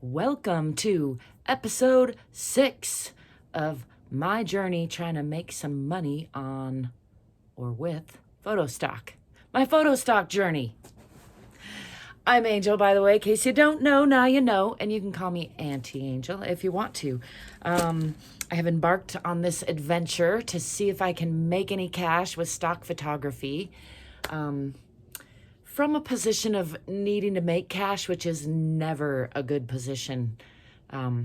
Welcome to episode 6 of my journey trying to make some money on or with Photostock. My Photostock journey. I'm Angel, by the way, in case you don't know, now you know, and you can call me Auntie Angel if you want to. I have embarked on this adventure to see if I can make any cash with stock photography. From a position of needing to make cash, which is never a good position. I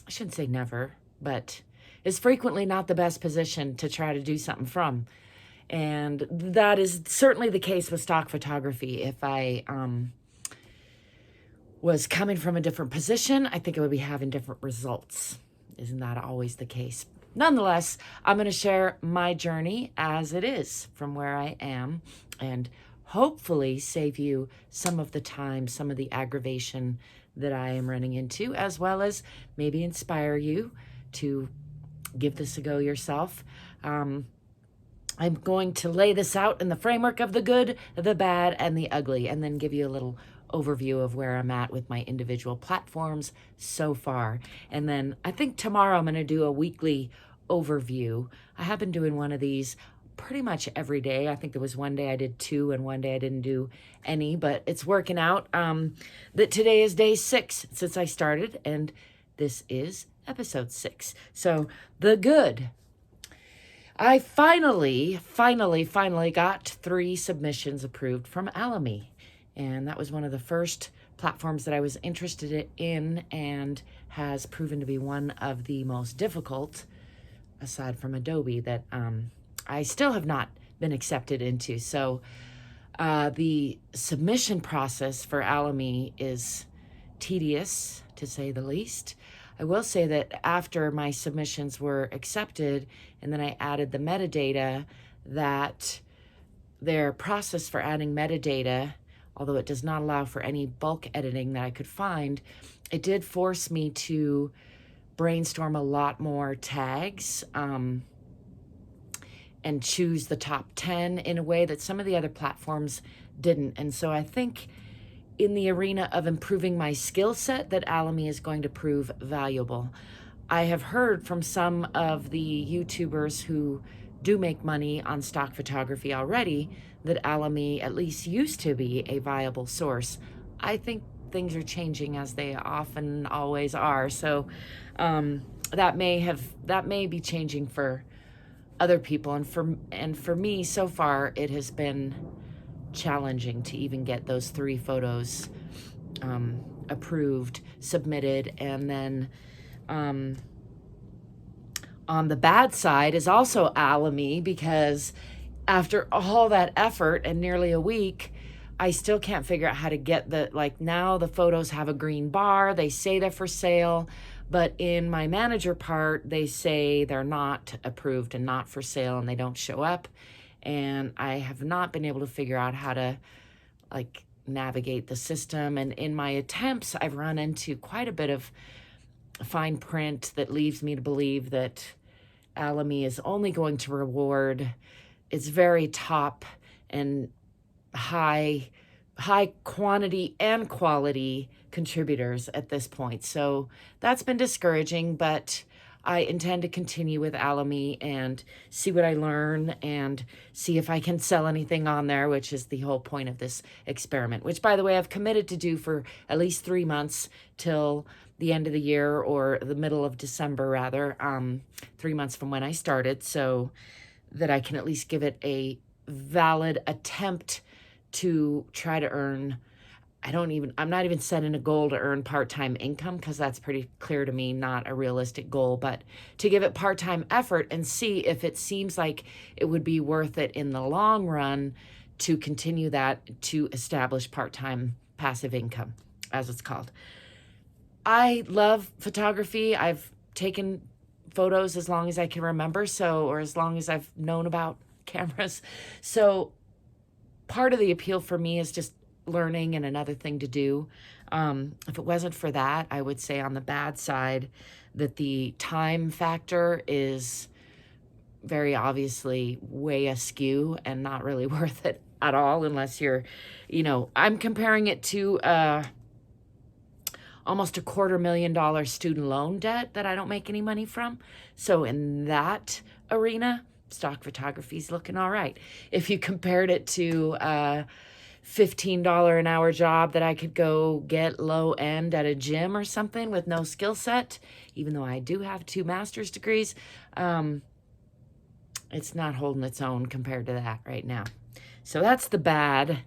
shouldn't say never, but is frequently not the best position to try to do something from. And that is certainly the case with stock photography. If I was coming from a different position, I think I would be having different results. Isn't that always the case? Nonetheless, I'm going to share my journey as it is from where I am and hopefully save you some of the time, some of the aggravation that I am running into, as well as maybe inspire you to give this a go yourself. I'm going to lay this out in the framework of the good, the bad, and the ugly, and then give you a little overview of where I'm at with my individual platforms so far. And then I think tomorrow I'm going to do a weekly overview. I have been doing one of these pretty much every day. I think there was one day I did 2 and one day I didn't do any, but it's working out. That today is day 6 since I started, and this is episode 6. So the good. I finally got 3 submissions approved from Alamy. And that was one of the first platforms that I was interested in and has proven to be one of the most difficult, aside from Adobe, that I still have not been accepted into. So the submission process for Alamy is tedious, to say the least. I will say that after my submissions were accepted and then I added the metadata, that their process for adding metadata, although it does not allow for any bulk editing that I could find, it did force me to brainstorm a lot more tags and choose the top 10 in a way that some of the other platforms didn't. And so I think in the arena of improving my skill set, that Alamy is going to prove valuable. I have heard from some of the YouTubers who do make money on stock photography already that Alamy at least used to be a viable source. I think things are changing, as they often always are. So that may be changing for other people, and for me so far it has been challenging to even get those 3 photos approved, submitted. And then on the bad side is also Alamy, because after all that effort and nearly a week, I still can't figure out how to get now the photos have a green bar. They say they're for sale, but in my manager part, they say they're not approved and not for sale, and they don't show up. And I have not been able to figure out how to navigate the system. And in my attempts, I've run into quite a bit of fine print that leads me to believe that Alamy is only going to reward its very top and high quantity and quality contributors at this point. So that's been discouraging, but I intend to continue with Alamy and see what I learn and see if I can sell anything on there, which is the whole point of this experiment, which, by the way, I've committed to do for at least 3 months till the end of the year, or the middle of December rather, 3 months from when I started, so that I can at least give it a valid attempt to try to earn. I'm not even setting a goal to earn part-time income, because that's pretty clear to me not a realistic goal, but to give it part-time effort and see if it seems like it would be worth it in the long run to continue that, to establish part-time passive income, as it's called. I love photography. I've taken photos as long as I can remember, or as long as I've known about cameras. So part of the appeal for me is just learning and another thing to do. If it wasn't for that, I would say on the bad side that the time factor is very obviously way askew and not really worth it at all, unless you're, I'm comparing it to almost $250,000 student loan debt that I don't make any money from. So in that arena, stock photography is looking all right. If you compared it to a $15 an hour job that I could go get low end at a gym or something with no skill set, even though I do have 2 master's degrees, it's not holding its own compared to that right now. So that's the bad.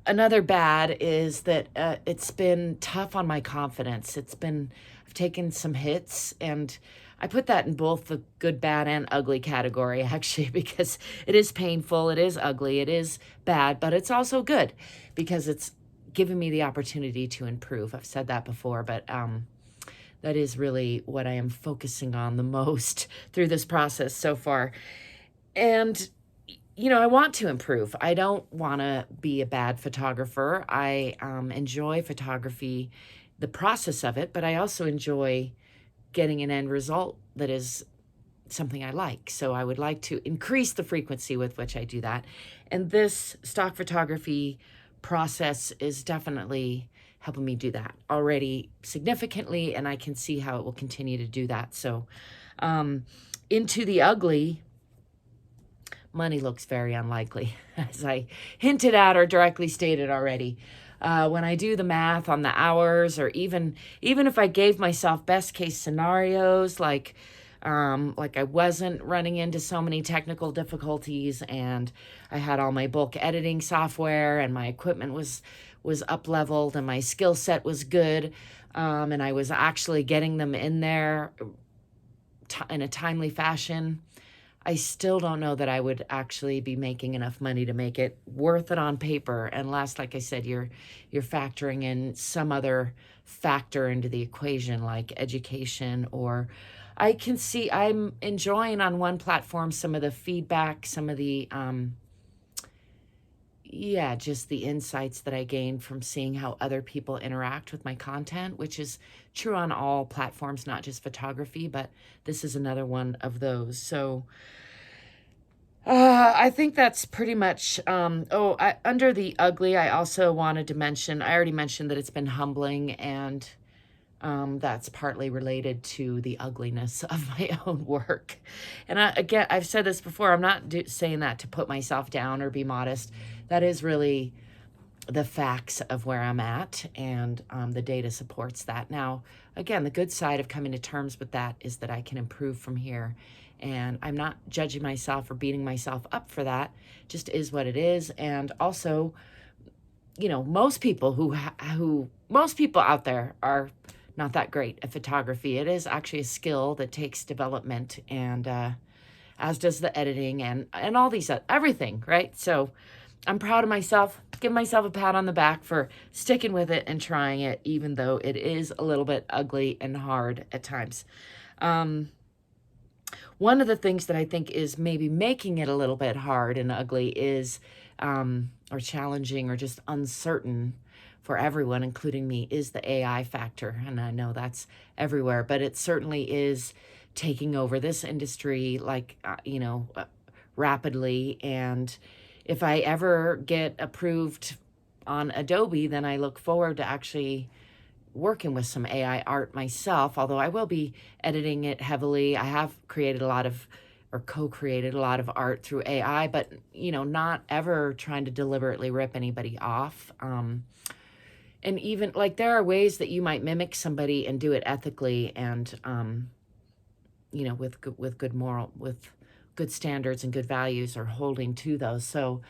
Another bad is that it's been tough on my confidence. I've taken some hits, and I put that in both the good, bad, and ugly category, actually, because it is painful, it is ugly, it is bad, but it's also good because it's given me the opportunity to improve. I've said that before, but that is really what I am focusing on the most through this process so far. And I want to improve. I don't want to be a bad photographer. I enjoy photography, the process of it, but I also enjoy getting an end result that is something I like. So I would like to increase the frequency with which I do that. And this stock photography process is definitely helping me do that already significantly, and I can see how it will continue to do that. So into the ugly, money looks very unlikely, as I hinted at or directly stated already. When I do the math on the hours, or even if I gave myself best case scenarios, like I wasn't running into so many technical difficulties, and I had all my bulk editing software, and my equipment was up leveled, and my skill set was good, and I was actually getting them in there in a timely fashion, I still don't know that I would actually be making enough money to make it worth it on paper, unless, like I said, you're factoring in some other factor into the equation, like education, or I can see I'm enjoying on one platform some of the feedback, some of the just the insights that I gained from seeing how other people interact with my content, which is true on all platforms, not just photography, but this is another one of those. So I think that's pretty much, under the ugly, I also wanted to mention, I already mentioned that it's been humbling, and that's partly related to the ugliness of my own work. And again, I've said this before, I'm not saying that to put myself down or be modest. That is really the facts of where I'm at, and the data supports that. Now, again, the good side of coming to terms with that is that I can improve from here, and I'm not judging myself or beating myself up for that. It just is what it is. And also, most people most people out there are not that great at photography. It is actually a skill that takes development, and as does the editing and all these, everything, right? So I'm proud of myself. Give myself a pat on the back for sticking with it and trying it, even though it is a little bit ugly and hard at times. One of the things that I think is maybe making it a little bit hard and ugly is, or challenging or just uncertain for everyone, including me, is the AI factor. And I know that's everywhere, but it certainly is taking over this industry, rapidly. And if I ever get approved on Adobe, then I look forward to actually working with some AI art myself, although I will be editing it heavily. I have created co-created a lot of art through AI, but, not ever trying to deliberately rip anybody off. And even, there are ways that you might mimic somebody and do it ethically and, with good standards and good values, or holding to those. So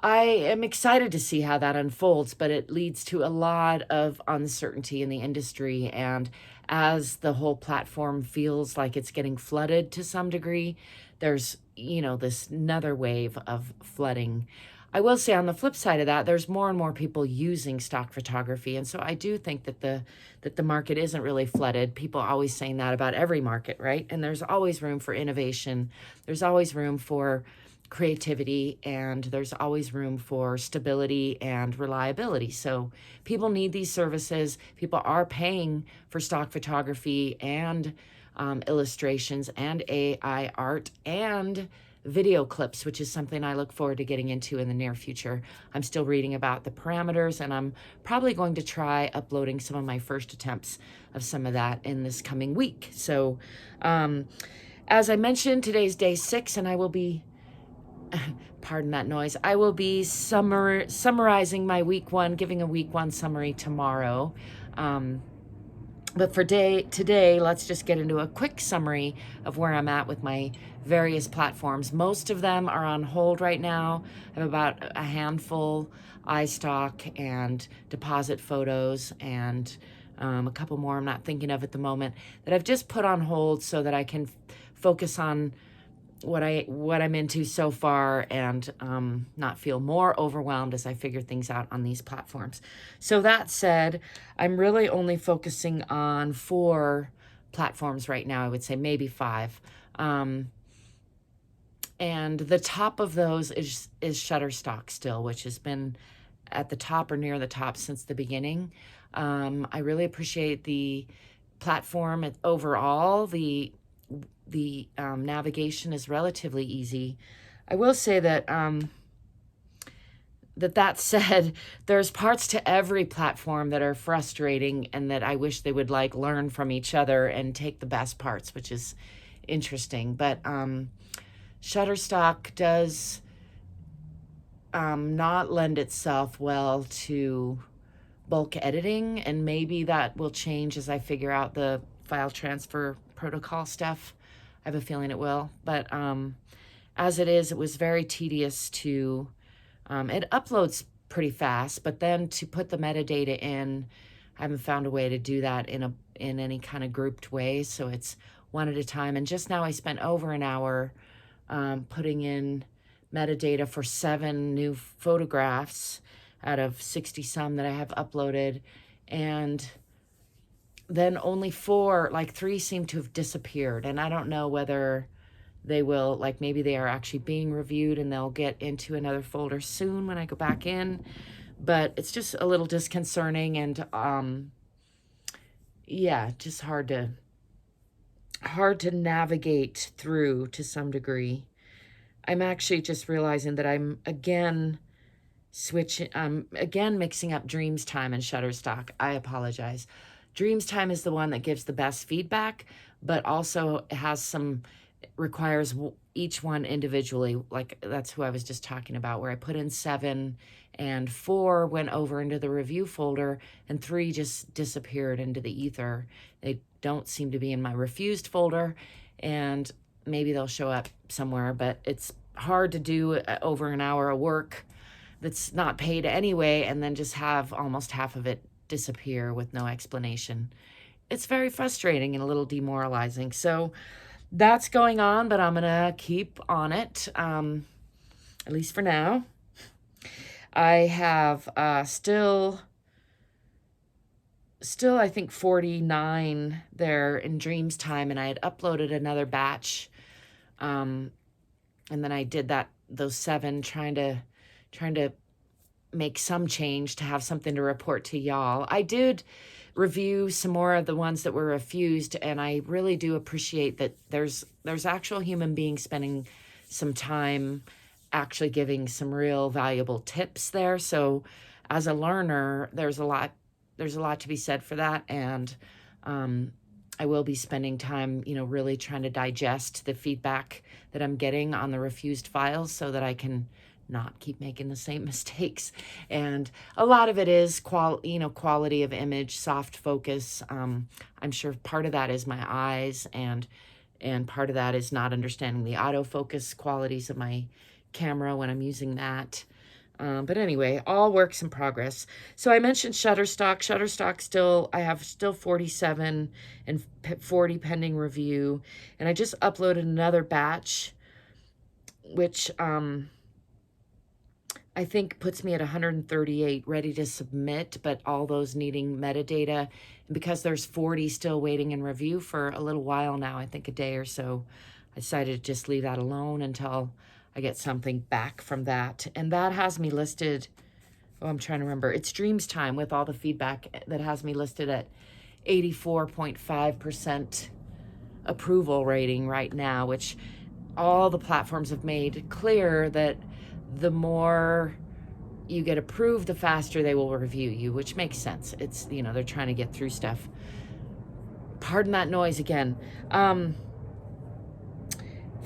I am excited to see how that unfolds, but it leads to a lot of uncertainty in the industry. And as the whole platform feels like it's getting flooded to some degree, there's, this another wave of flooding. I will say on the flip side of that, there's more and more people using stock photography. And so I do think that the market isn't really flooded. People are always saying that about every market, right? And there's always room for innovation. There's always room for creativity, and there's always room for stability and reliability. So people need these services. People are paying for stock photography and illustrations and AI art, and video clips, which is something I look forward to getting into in the near future. I'm still reading about the parameters, and I'm probably going to try uploading some of my first attempts of some of that in this coming week. So as I mentioned, today's day 6, and I will be, pardon that noise, I will be summarizing my week 1, giving a week 1 summary tomorrow. But for today, let's just get into a quick summary of where I'm at with my various platforms. Most of them are on hold right now. I have about a handful, iStock and Deposit Photos, and a couple more I'm not thinking of at the moment, that I've just put on hold so that I can focus on what I'm into so far, and not feel more overwhelmed as I figure things out on these platforms. So that said, I'm really only focusing on 4 platforms right now. I would say maybe 5. And the top of those is Shutterstock still, which has been at the top or near the top since the beginning. I really appreciate the platform overall. The navigation is relatively easy. I will say that that said, there's parts to every platform that are frustrating, and that I wish they would like learn from each other and take the best parts, which is interesting. But Shutterstock does not lend itself well to bulk editing, and maybe that will change as I figure out the file transfer protocol stuff. I have a feeling it will, but as it is, it was very tedious to, it uploads pretty fast, but then to put the metadata in, I haven't found a way to do that in any kind of grouped way, so it's one at a time. And just now I spent over an hour putting in metadata for 7 new photographs out of 60 some that I have uploaded, and then only 4, like 3 seem to have disappeared. And I don't know whether they will, like maybe they are actually being reviewed and they'll get into another folder soon when I go back in. But it's just a little disconcerting, and yeah, just hard to navigate through to some degree. I'm actually just realizing that I'm again mixing up Dreams Time and Shutterstock. I apologize. Dreams Time is the one that gives the best feedback, but also requires each one individually. Like that's who I was just talking about, where I put in 7 and 4 went over into the review folder and 3 just disappeared into the ether. They don't seem to be in my refused folder, and maybe they'll show up somewhere, but it's hard to do over an hour of work that's not paid anyway, and then just have almost half of it disappear with no explanation. It's very frustrating and a little demoralizing. So that's going on, but I'm gonna keep on it, at least for now. I have still I think 49 there in Dreams Time, and I had uploaded another batch, and then I did those 7 trying to make some change to have something to report to y'all. I did review some more of the ones that were refused, and I really do appreciate that there's actual human beings spending some time actually giving some real valuable tips there. So as a learner, there's a lot to be said for that, and I will be spending time, really trying to digest the feedback that I'm getting on the refused files so that I can not keep making the same mistakes. And a lot of it is quality of image, soft focus. I'm sure part of that is my eyes, and part of that is not understanding the autofocus qualities of my camera when I'm using that. But anyway, all works in progress. So I mentioned Shutterstock. Shutterstock I have 47 and 40 pending review. And I just uploaded another batch, which I think puts me at 138 ready to submit, but all those needing metadata. And because there's 40 still waiting in review for a little while now, I think a day or so, I decided to just leave that alone until I get something back from that. And that has me listed, I'm trying to remember, it's Dreams Time with all the feedback that has me listed at 84.5% approval rating right now, which all the platforms have made clear that the more you get approved, the faster they will review you, which makes sense. It's, they're trying to get through stuff. Pardon that noise again.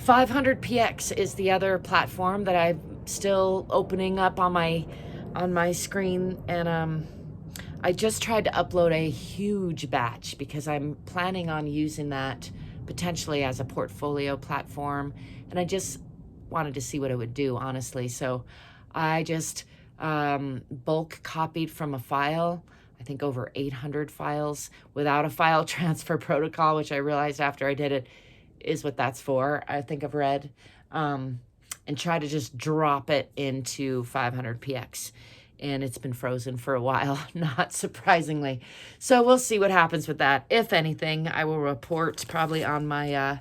500px is the other platform that I'm still opening up on my screen, and I just tried to upload a huge batch because I'm planning on using that potentially as a portfolio platform, and I just wanted to see what it would do, honestly. So I just bulk copied from a file, I think over 800 files without a file transfer protocol, which I realized after I did it is what that's for, I think I've read, and try to just drop it into 500px. And it's been frozen for a while, not surprisingly. So we'll see what happens with that. If anything, I will report probably on my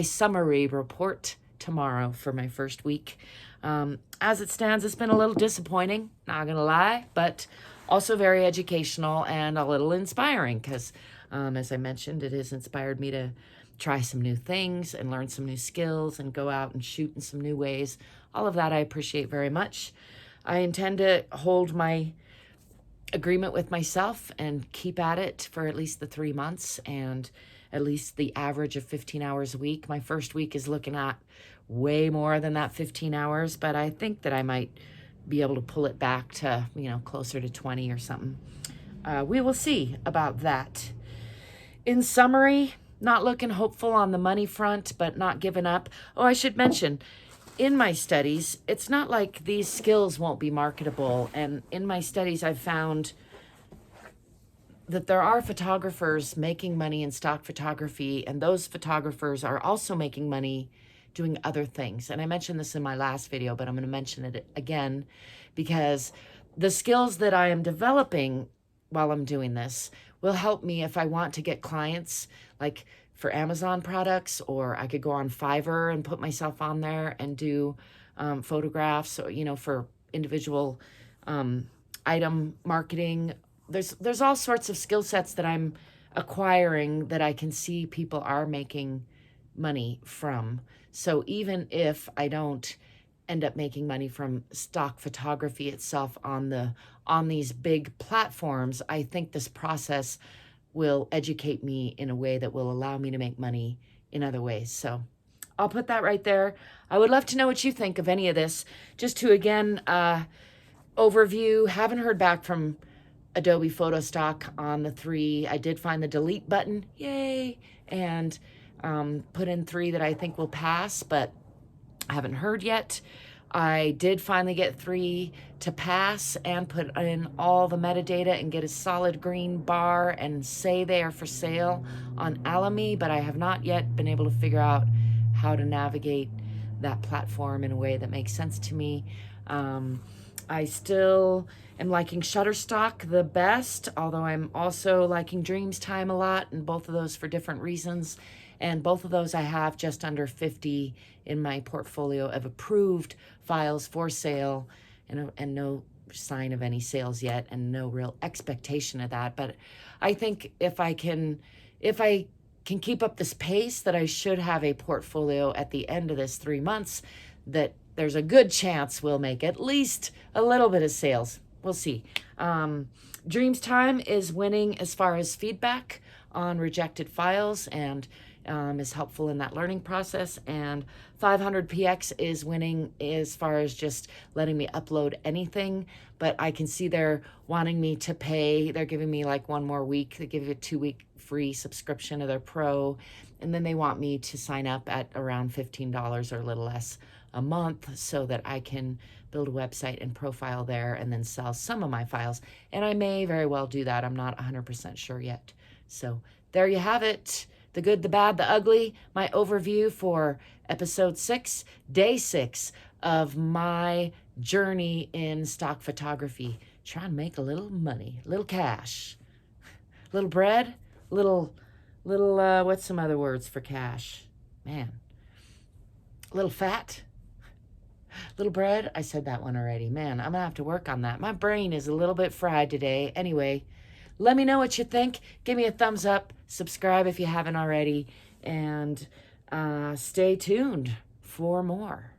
summary report tomorrow for my first week. As it stands, it's been a little disappointing, not gonna lie, but also very educational and a little inspiring because, as I mentioned, it has inspired me to try some new things and learn some new skills and go out and shoot in some new ways. All of that I appreciate very much. I intend to hold my agreement with myself and keep at it for at least the 3 months and at least the average of 15 hours a week. My first week is looking at way more than that 15 hours, but I think that I might be able to pull it back to, closer to 20 or something. We will see about that. In summary, not looking hopeful on the money front, but not giving up. Oh, I should mention, in my studies, it's not like these skills won't be marketable. And in my studies, I've found that there are photographers making money in stock photography, and those photographers are also making money doing other things. And I mentioned this in my last video, but I'm going to mention it again because the skills that I am developing while I'm doing this will help me if I want to get clients, like for Amazon products, or I could go on Fiverr and put myself on there and do photographs, or, for individual item marketing. There's all sorts of skill sets that I'm acquiring that I can see people are making money from. So even if I don't end up making money from stock photography itself on these big platforms, I think this process will educate me in a way that will allow me to make money in other ways. So I'll put that right there. I would love to know what you think of any of this. Just to, again, overview, haven't heard back from Adobe Photostock on the 3. I did find the delete button, yay, and put in 3 that I think will pass, but I haven't heard yet. I did finally get 3 to pass and put in all the metadata and get a solid green bar and say they are for sale on Alamy, but I have not yet been able to figure out how to navigate that platform in a way that makes sense to me. I still am liking Shutterstock the best, although I'm also liking Dreamstime a lot, and both of those for different reasons. And both of those I have just under 50 in my portfolio of approved files for sale, and no sign of any sales yet, and no real expectation of that. But I think if I can keep up this pace, that I should have a portfolio at the end of this 3 months that there's a good chance we'll make at least a little bit of sales. We'll see. Dreamstime is winning as far as feedback on rejected files, and is helpful in that learning process. And 500px is winning as far as just letting me upload anything, but I can see they're wanting me to pay. They're giving me like 1 more week. They give you a 2-week free subscription to their pro, and then they want me to sign up at around $15 or a little less a month so that I can build a website and profile there and then sell some of my files. And I may very well do that. I'm not 100% sure yet. So there you have it. The good, the bad, the ugly, my overview for episode 6, day 6 of my journey in stock photography. Trying to make a little money, a little cash, little bread, little, what's some other words for cash? Man, a little fat, little bread. I said that one already. Man, I'm gonna have to work on that. My brain is a little bit fried today. Anyway, let me know what you think. Give me a thumbs up. Subscribe if you haven't already. And stay tuned for more.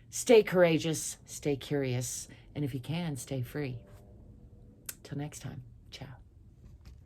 Stay courageous, stay curious, and if you can, stay free. Till next time, ciao.